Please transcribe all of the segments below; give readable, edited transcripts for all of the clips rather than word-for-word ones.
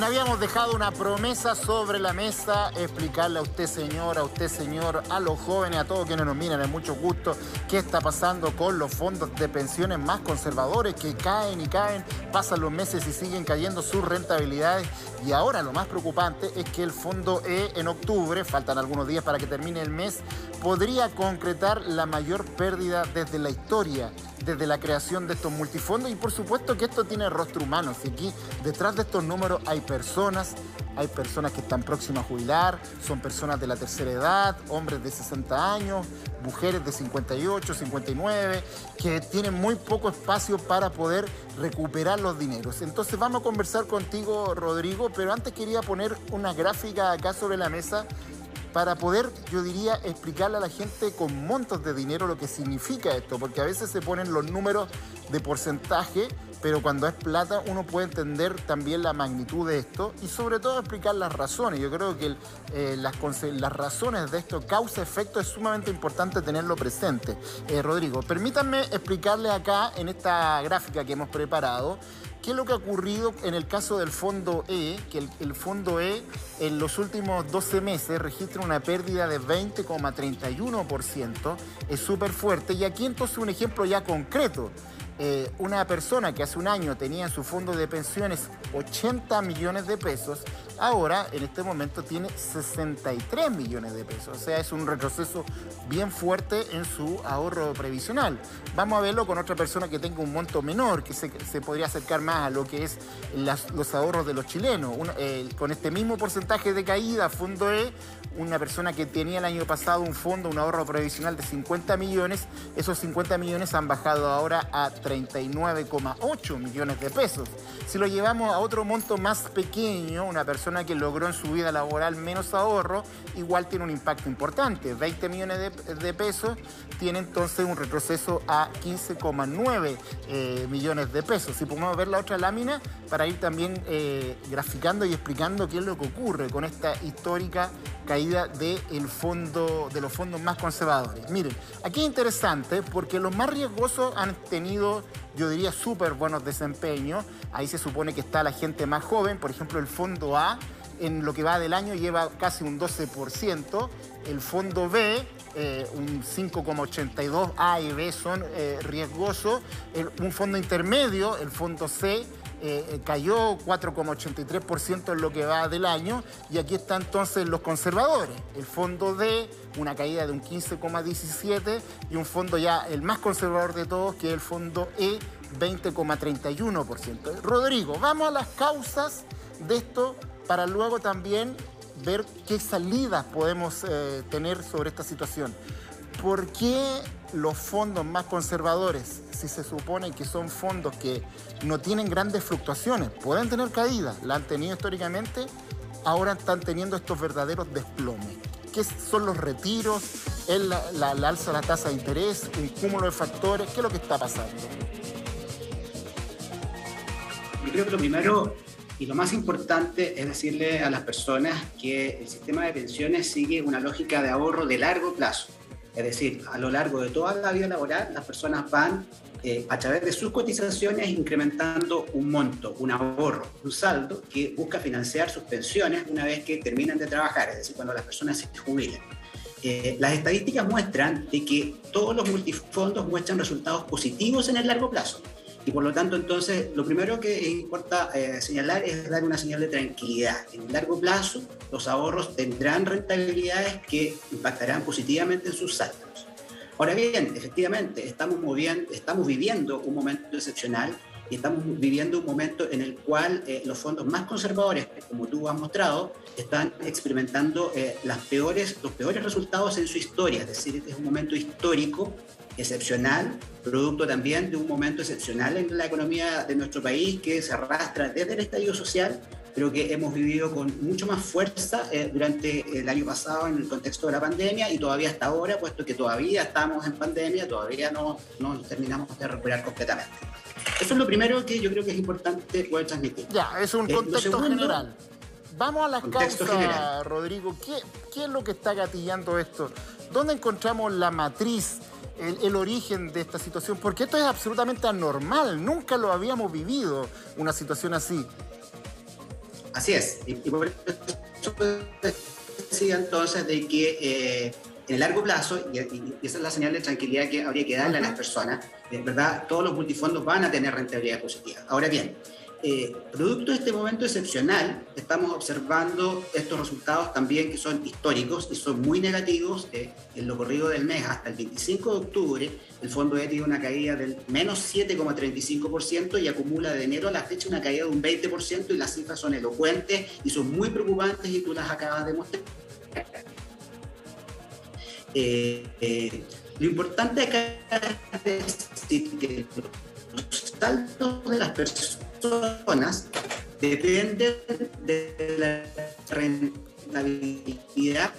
Bien, habíamos dejado una promesa sobre la mesa, explicarle a usted señor, a los jóvenes, a todos quienes nos miran, es mucho gusto, qué está pasando con los fondos de pensiones más conservadores que caen y caen, pasan los meses y siguen cayendo sus rentabilidades. Y ahora lo más preocupante es que el fondo E en octubre, faltan algunos días para que termine el mes, podría concretar la mayor pérdida desde la historia, desde la creación de estos multifondos. Y por supuesto que esto tiene rostro humano. Si aquí detrás de estos números hay personas que están próximas a jubilar, son personas de la tercera edad, hombres de 60 años, mujeres de 58, 59, que tienen muy poco espacio para poder recuperar los dineros. Entonces vamos a conversar contigo, Rodrigo, pero antes quería poner una gráfica acá sobre la mesa para poder, yo diría, explicarle a la gente con montos de dinero lo que significa esto, porque a veces se ponen los números de porcentaje, pero cuando es plata uno puede entender también la magnitud de esto y sobre todo explicar las razones. Yo creo que las razones de esto, causa-efecto, es sumamente importante tenerlo presente. Rodrigo, permítanme explicarle acá en esta gráfica que hemos preparado qué es lo que ha ocurrido en el caso del Fondo E, que el Fondo E en los últimos 12 meses registra una pérdida de 20,31%, es súper fuerte. Y aquí entonces un ejemplo ya concreto. Una persona que hace un año tenía en su fondo de pensiones 80 millones de pesos, ahora en este momento tiene 63 millones de pesos. O sea, es un retroceso bien fuerte en su ahorro previsional. Vamos a verlo con otra persona que tenga un monto menor, que se podría acercar más a lo que es los ahorros de los chilenos. Con este mismo porcentaje de caída, Fondo E, una persona que tenía el año pasado un ahorro previsional de 50 millones, esos 50 millones han bajado ahora a 39,8 millones de pesos. Si lo llevamos a otro monto más pequeño, una persona que logró en su vida laboral menos ahorro, igual tiene un impacto importante. 20 millones de pesos tiene entonces un retroceso a 15,9 millones de pesos. Si podemos ver la otra lámina para ir también graficando y explicando qué es lo que ocurre con esta histórica caída de los fondos más conservadores. Miren, aquí es interesante porque los más riesgosos han tenido, yo diría, súper buenos desempeños. Ahí se supone que está la gente más joven. Por ejemplo, el Fondo A, en lo que va del año, lleva casi un 12%. El Fondo B, un 5,82%. A y B son riesgosos. Un fondo intermedio, el Fondo C, cayó 4,83% en lo que va del año. Y aquí están entonces los conservadores. El Fondo D, una caída de un 15,17%, y un fondo ya el más conservador de todos, que es el Fondo E, 20,31%. Rodrigo, vamos a las causas de esto para luego también ver qué salidas podemos tener sobre esta situación. ¿Por qué los fondos más conservadores, si se supone que son fondos que no tienen grandes fluctuaciones, pueden tener caídas, la han tenido históricamente, ahora están teniendo estos verdaderos desplomes? ¿Qué son los retiros? ¿Es la alza de la tasa de interés? ¿Un cúmulo de factores? ¿Qué es lo que está pasando? Yo creo que lo primero y lo más importante es decirle a las personas que el sistema de pensiones sigue una lógica de ahorro de largo plazo. Es decir, a lo largo de toda la vida laboral, las personas van a través de sus cotizaciones incrementando un monto, un ahorro, un saldo que busca financiar sus pensiones una vez que terminan de trabajar, es decir, cuando las personas se jubilan. Las estadísticas muestran de que todos los multifondos muestran resultados positivos en el largo plazo. Y por lo tanto, entonces, lo primero que importa señalar es dar una señal de tranquilidad. En el largo plazo, los ahorros tendrán rentabilidades que impactarán positivamente en sus saldos. Ahora bien, efectivamente, estamos viviendo un momento excepcional y estamos viviendo un momento en el cual los fondos más conservadores, como tú has mostrado, están experimentando los peores resultados en su historia. Es decir, es un momento histórico, excepcional, producto también de un momento excepcional en la economía de nuestro país que se arrastra desde el estallido social, pero que hemos vivido con mucho más fuerza durante el año pasado en el contexto de la pandemia y todavía hasta ahora, puesto que todavía estamos en pandemia, todavía no terminamos de recuperar completamente. Eso es lo primero que yo creo que es importante poder transmitir. Ya, es un contexto general. Vamos a las causas, general. Rodrigo. ¿Qué es lo que está gatillando esto? ¿Dónde encontramos la matriz, el origen de esta situación? Porque esto es absolutamente anormal. Nunca lo habíamos vivido, una situación así. Así es. Y por eso decía entonces de que en el largo plazo, y esa es la señal de tranquilidad que habría que darle a las personas, ¿verdad? Todos los multifondos van a tener rentabilidad positiva. Ahora bien, producto de este momento excepcional, estamos observando estos resultados también que son históricos y son muy negativos. En lo corrido del mes, hasta el 25 de octubre, el fondo ha tenido una caída del menos 7,35% y acumula de enero a la fecha una caída de un 20%, y las cifras son elocuentes y son muy preocupantes y tú las acabas de mostrar. Lo importante acá es decir que los saldos de las personas dependen de la rentabilidad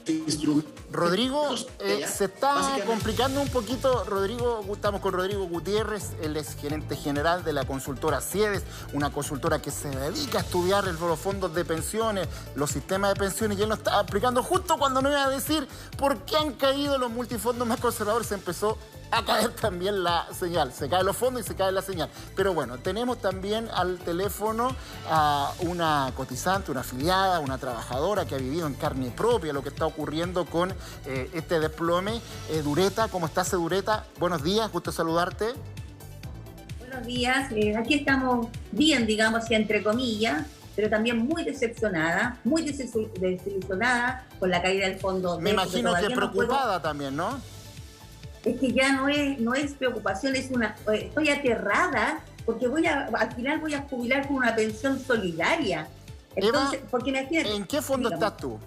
de instrumentos. Rodrigo, se está complicando un poquito. Rodrigo, estamos con Rodrigo Gutiérrez, él es gerente general de la consultora Ciedes, una consultora que se dedica a estudiar los fondos de pensiones, los sistemas de pensiones, y él nos estaba explicando justo cuando nos iba a decir por qué han caído los multifondos más conservadores. Se empezó a caer también la señal, se caen los fondos y se cae la señal. Pero bueno, tenemos también al teléfono a una cotizante, una afiliada, una trabajadora que ha vivido en carne propia lo que está ocurriendo con este desplome. Dureta, ¿cómo estás, Dureta? Buenos días, gusto saludarte. Buenos días, aquí estamos bien, digamos, entre comillas, pero también muy decepcionada, muy desilusionada con la caída del fondo. Me imagino que preocupada también, ¿no? Es que ya no es preocupación, estoy aterrada porque al final voy a jubilar con una pensión solidaria. Entonces, Eva, porque imagínate, ¿en qué fondo estás tú?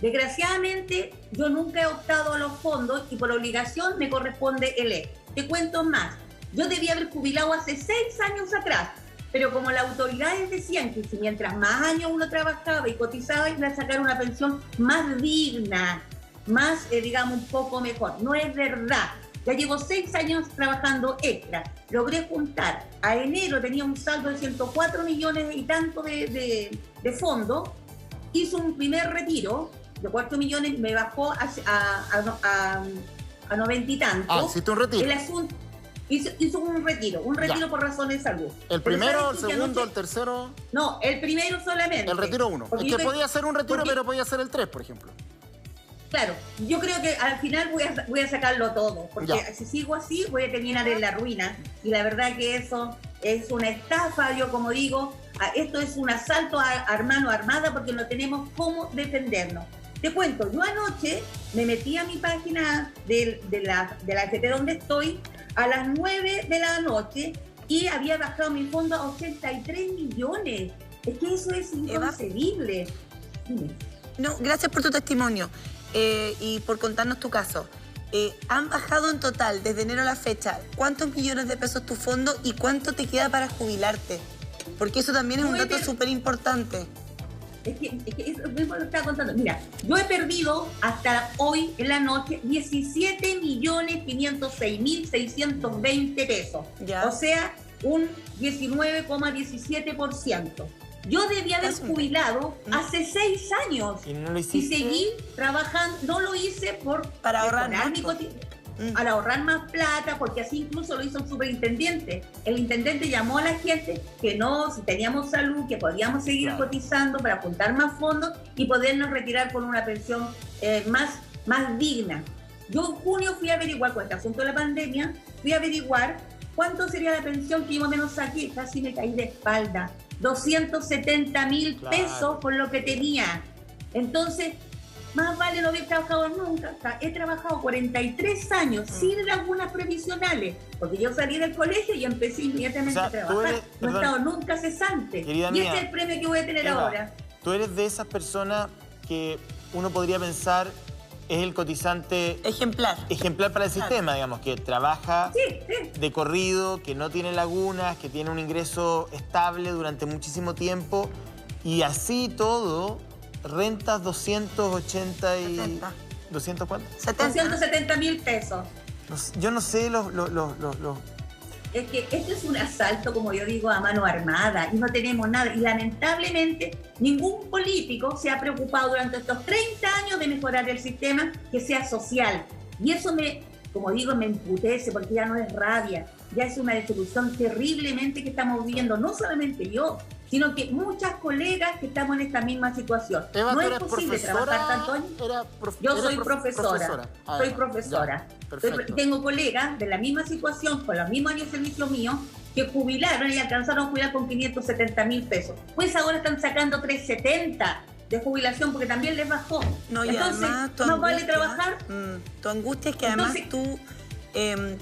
Desgraciadamente, yo nunca he optado a los fondos y por obligación me corresponde el E. Te cuento más. Yo debía haber jubilado hace 6 años atrás, pero como las autoridades decían que si mientras más años uno trabajaba y cotizaba, iba a sacar una pensión más digna, más, digamos, un poco mejor. No es verdad. Ya llevo 6 años trabajando extra. Logré juntar. A enero tenía un saldo de 104 millones y tanto de fondo. Hice un primer retiro de 4 millones, me bajó a 90 y tanto. ¿Hiciste un retiro? El asunto, hizo un retiro por razones de salud. ¿El primero, el segundo, el tercero? No, el primero solamente. El retiro 1. Es que podía ser un retiro, pero podía ser el 3, por ejemplo. Claro, yo creo que al final voy a sacarlo todo, porque si sigo así voy a terminar en la ruina. Y la verdad que eso es una estafa, yo como digo, esto es un asalto a mano armada porque no tenemos cómo defendernos. Te cuento, yo anoche me metí a mi página de la AFP donde estoy a las 9 de la noche y había bajado mi fondo a 83 millones. Es que eso es inconcebible. No, gracias por tu testimonio y por contarnos tu caso. Han bajado en total, desde enero a la fecha, ¿cuántos millones de pesos tu fondo y cuánto te queda para jubilarte? Porque eso también es un dato súper importante. Es que eso mismo lo estaba contando. Mira, yo he perdido hasta hoy en la noche 17.506.620 pesos. Ya. O sea, un 19,17%. Yo debía haber jubilado hace 6 años. ¿Y no lo hiciste? Y seguí trabajando. No lo hice para ahorrar más. Para ahorrar más plata, porque así incluso lo hizo el superintendente. El intendente llamó a la gente que no, si teníamos salud, que podíamos seguir cotizando para apuntar más fondos y podernos retirar con una pensión más digna. Yo en junio fui a averiguar, con este asunto de la pandemia, fui a averiguar cuánto sería la pensión que yo más o menos saqué. Casi me caí de espalda. 270.000 pesos por lo que tenía. Entonces, más vale no haber trabajado nunca. He trabajado 43 años sin lagunas previsionales, porque yo salí del colegio y empecé inmediatamente a trabajar. No he estado nunca cesante. Y este es el premio que voy a tener ahora. Tú eres de esas personas que uno podría pensar es el cotizante ejemplar para el sistema, digamos, que trabaja de corrido, que no tiene lagunas, que tiene un ingreso estable durante muchísimo tiempo, y así todo rentas 280 y... 70. ¿200 cuánto? 270.000 pesos. Yo no sé Es que esto es un asalto, como yo digo, a mano armada y no tenemos nada. Y lamentablemente ningún político se ha preocupado durante estos 30 años de mejorar el sistema que sea social. Y eso como digo, me emputece porque ya no es rabia. ya es una desilusión terriblemente que estamos viviendo, no solamente yo, sino que muchas colegas que estamos en esta misma situación. Eva, no es posible trabajar tanto años. Yo soy profesora. Soy profesora. Tengo colegas de la misma situación, con los mismos años de servicio mío, que jubilaron y alcanzaron a jubilar con 570.000 pesos. Pues ahora están sacando 370 de jubilación porque también les bajó. No, y entonces, además, ¿no vale trabajar? Tu angustia es que además tú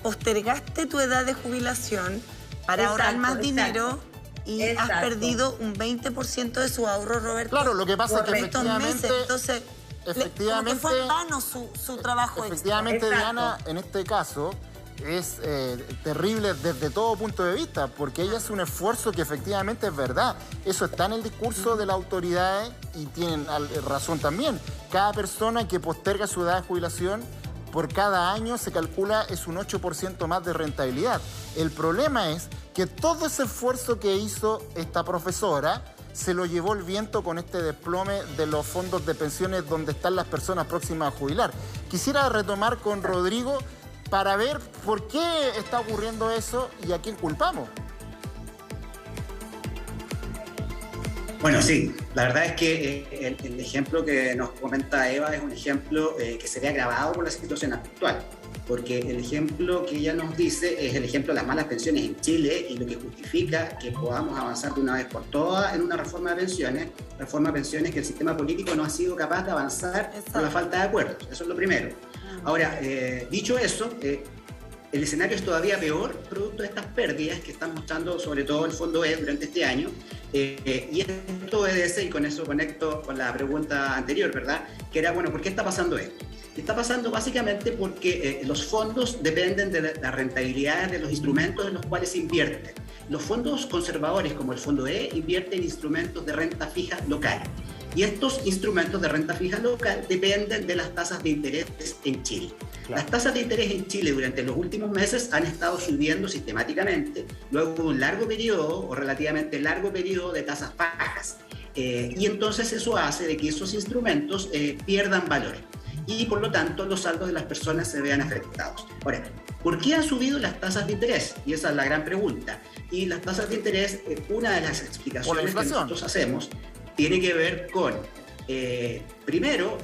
postergaste tu edad de jubilación para ahorrar más dinero y has perdido un 20% de su ahorro, Roberto. Claro, lo que pasa es que efectivamente... Entonces, como que fue en vano su trabajo. Efectivamente, Diana, en este caso es terrible desde todo punto de vista, porque ella hace un esfuerzo que efectivamente es verdad. Eso está en el discurso de las autoridades y tienen razón también. Cada persona que posterga su edad de jubilación, por cada año se calcula es un 8% más de rentabilidad. El problema es que todo ese esfuerzo que hizo esta profesora se lo llevó el viento con este desplome de los fondos de pensiones donde están las personas próximas a jubilar. Quisiera retomar con Rodrigo para ver por qué está ocurriendo eso y a quién culpamos. Bueno, sí, la verdad es que el ejemplo que nos comenta Eva es un ejemplo que se ve agravado por la situación actual, porque el ejemplo que ella nos dice es el ejemplo de las malas pensiones en Chile y lo que justifica que podamos avanzar de una vez por todas en una reforma de pensiones que el sistema político no ha sido capaz de avanzar por la falta de acuerdos. Eso es lo primero. Ahora, dicho eso, el escenario es todavía peor producto de estas pérdidas que están mostrando sobre todo el Fondo E durante este año, y esto obedece, y con eso conecto con la pregunta anterior, ¿verdad? Que era, bueno, ¿por qué está pasando esto? Está pasando básicamente porque los fondos dependen de las rentabilidades de los instrumentos en los cuales se invierte. Los fondos conservadores como el Fondo E invierten en instrumentos de renta fija local. Y estos instrumentos de renta fija local dependen de las tasas de interés en Chile. Las tasas de interés en Chile durante los últimos meses han estado subiendo sistemáticamente, luego de un largo periodo o relativamente largo periodo de tasas bajas. Y entonces eso hace de que esos instrumentos pierdan valor y por lo tanto los saldos de las personas se vean afectados. Ahora, ¿por qué han subido las tasas de interés? Y esa es la gran pregunta. Y las tasas de interés, una de las explicaciones que nosotros hacemos tiene que ver con, primero,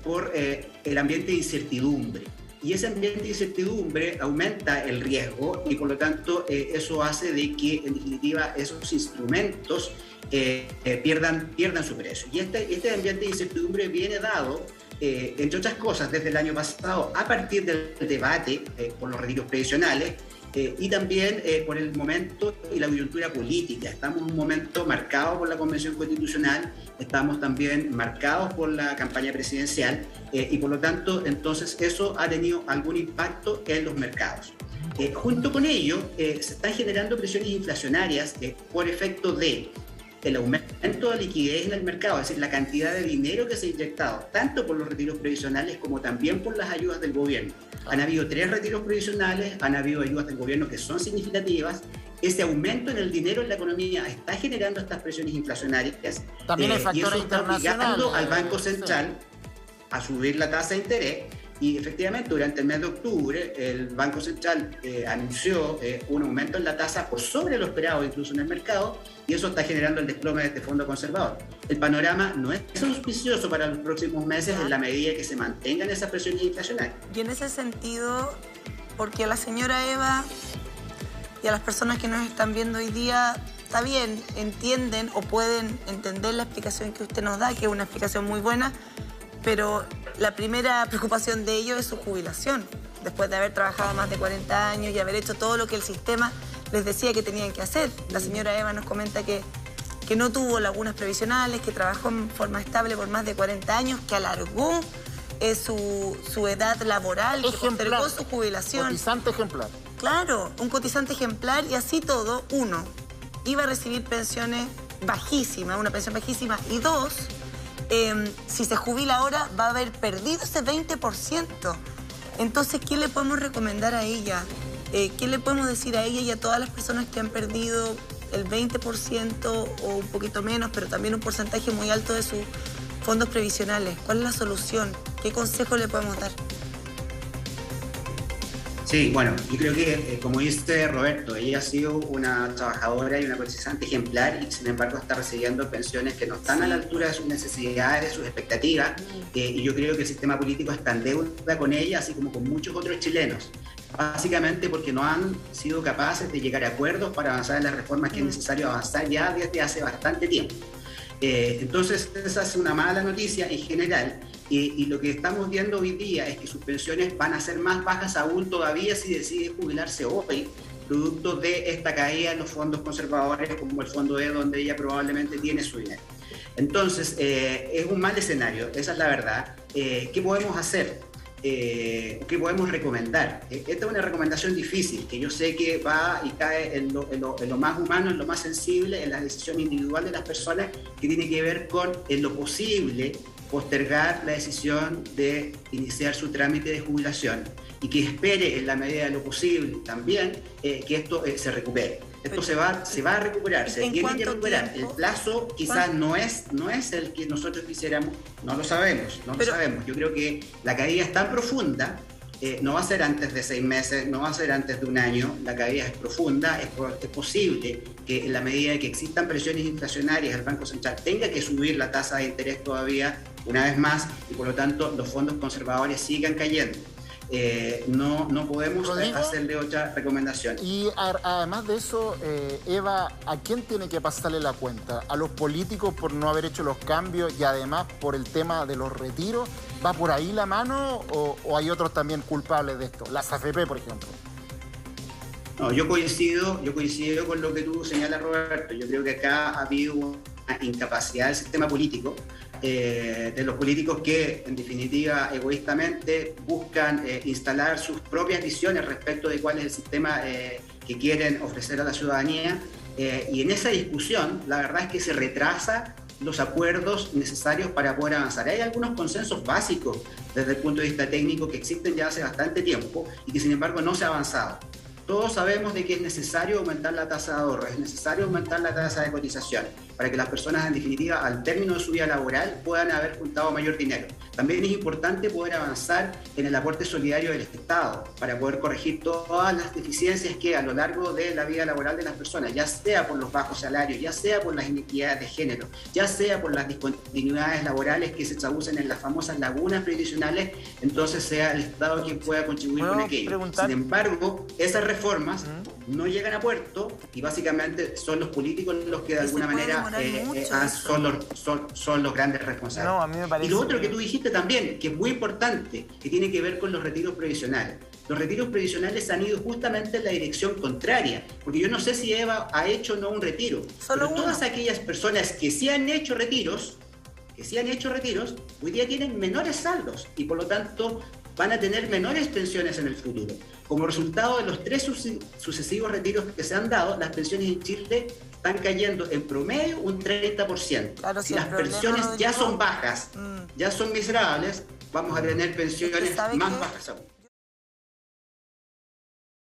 por el ambiente de incertidumbre. Y ese ambiente de incertidumbre aumenta el riesgo y por lo tanto eso hace de que en definitiva esos instrumentos pierdan su precio. Y este ambiente de incertidumbre viene dado, entre otras cosas, desde el año pasado a partir del debate por los retiros previsionales, y también por el momento y la coyuntura política. Estamos en un momento marcado por la Convención Constitucional, estamos también marcados por la campaña presidencial y por lo tanto entonces eso ha tenido algún impacto en los mercados. Junto con ello se están generando presiones inflacionarias por efecto de el aumento de liquidez en el mercado, es decir, la cantidad de dinero que se ha inyectado, tanto por los retiros previsionales como también por las ayudas del gobierno. Han habido 3 retiros previsionales, han habido ayudas del gobierno que son significativas. Ese aumento en el dinero en la economía está generando estas presiones inflacionarias. También hay factores internacionales. Y eso está obligando al Banco Central a subir la tasa de interés. Y efectivamente, durante el mes de octubre, el Banco Central anunció un aumento en la tasa por sobre lo esperado incluso en el mercado, y eso está generando el desplome de este fondo conservador. El panorama no es auspicioso para los próximos meses en la medida que se mantengan esas presiones inflacionarias. Y en ese sentido, porque a la señora Eva y a las personas que nos están viendo hoy día, está bien, entienden o pueden entender la explicación que usted nos da, que es una explicación muy buena, pero la primera preocupación de ellos es su jubilación, después de haber trabajado más de 40 años y haber hecho todo lo que el sistema les decía que tenían que hacer. La señora Eva nos comenta que no tuvo lagunas previsionales, que trabajó en forma estable por más de 40 años, que alargó su edad laboral, que postergó su jubilación. Cotizante ejemplar. Claro, un cotizante ejemplar, y así todo, uno, iba a recibir pensiones bajísimas, una pensión bajísima, y dos, si se jubila ahora va a haber perdido ese 20%. Entonces, ¿qué le podemos recomendar a ella? ¿Qué le podemos decir a ella y a todas las personas que han perdido el 20% o un poquito menos, pero también un porcentaje muy alto de sus fondos previsionales? ¿Cuál es la solución? ¿Qué consejo le podemos dar? Sí, bueno, yo creo que, como dice Roberto, ella ha sido una trabajadora y una cotizante ejemplar y sin embargo está recibiendo pensiones que no están a la altura de sus necesidades, de sus expectativas, y yo creo que el sistema político está en deuda con ella, así como con muchos otros chilenos, básicamente porque no han sido capaces de llegar a acuerdos para avanzar en las reformas que es necesario avanzar ya desde hace bastante tiempo. Entonces, esa es una mala noticia en general. Y lo que estamos viendo hoy día es que sus pensiones van a ser más bajas aún todavía si decide jubilarse hoy, producto de esta caída en los fondos conservadores como el fondo E, donde ella probablemente tiene su dinero. Entonces, es un mal escenario, esa es la verdad. ¿Qué podemos hacer? ¿Qué podemos recomendar? Esta es una recomendación difícil, que yo sé que va y cae en lo más humano, en lo más sensible, en la decisión individual de las personas, que tiene que ver con, en lo posible, postergar la decisión de iniciar su trámite de jubilación y que espere en la medida de lo posible también que esto se recupere. Esto se va a recuperar, se tiene que recuperar. El plazo quizás no es el que nosotros quisiéramos, no lo sabemos. Yo creo que la caída es tan profunda, no va a ser antes de 6 meses, no va a ser antes de un año, la caída es profunda, es posible que en la medida de que existan presiones inflacionarias el Banco Central tenga que subir la tasa de interés todavía una vez más y por lo tanto los fondos conservadores sigan cayendo. No podemos hacerle otra recomendación. Y además de eso, Eva, ¿a quién tiene que pasarle la cuenta? ¿A los políticos por no haber hecho los cambios y además por el tema de los retiros? ¿Va por ahí la mano o hay otros también culpables de esto? Las AFP, por ejemplo. No, yo coincido con lo que tú señalas, Roberto. Yo creo que acá ha habido una incapacidad del sistema político, de los políticos que, en definitiva, egoístamente buscan instalar sus propias visiones respecto de cuál es el sistema que quieren ofrecer a la ciudadanía. Y en esa discusión, la verdad es que se retrasa los acuerdos necesarios para poder avanzar. Hay algunos consensos básicos desde el punto de vista técnico que existen ya hace bastante tiempo y que, sin embargo, no se ha avanzado. Todos sabemos de que es necesario aumentar la tasa de ahorro, es necesario aumentar la tasa de cotización para que las personas, en definitiva, al término de su vida laboral, puedan haber juntado mayor dinero. También es importante poder avanzar en el aporte solidario del Estado para poder corregir todas las deficiencias que a lo largo de la vida laboral de las personas, ya sea por los bajos salarios, ya sea por las inequidades de género, ya sea por las discontinuidades laborales que se traducen en las famosas lagunas previsionales, entonces sea el Estado quien pueda contribuir con aquello. Sin embargo, esas reformas no llegan a puerto y básicamente son los políticos los que de alguna manera son los grandes responsables. No, a mí me parece. Y lo otro que tú dijiste también, que es muy importante, que tiene que ver con los retiros previsionales. Los retiros previsionales han ido justamente en la dirección contraria, porque yo no sé si Eva ha hecho o no un retiro, pero todas aquellas personas que sí han hecho retiros, hoy día tienen menores saldos y por lo tanto van a tener menores pensiones en el futuro. Como resultado de los 3 sucesivos retiros que se han dado, las pensiones en Chile están cayendo en promedio un 30%. Claro, si las pensiones ya son bajas, ya son miserables, vamos a tener pensiones más bajas aún.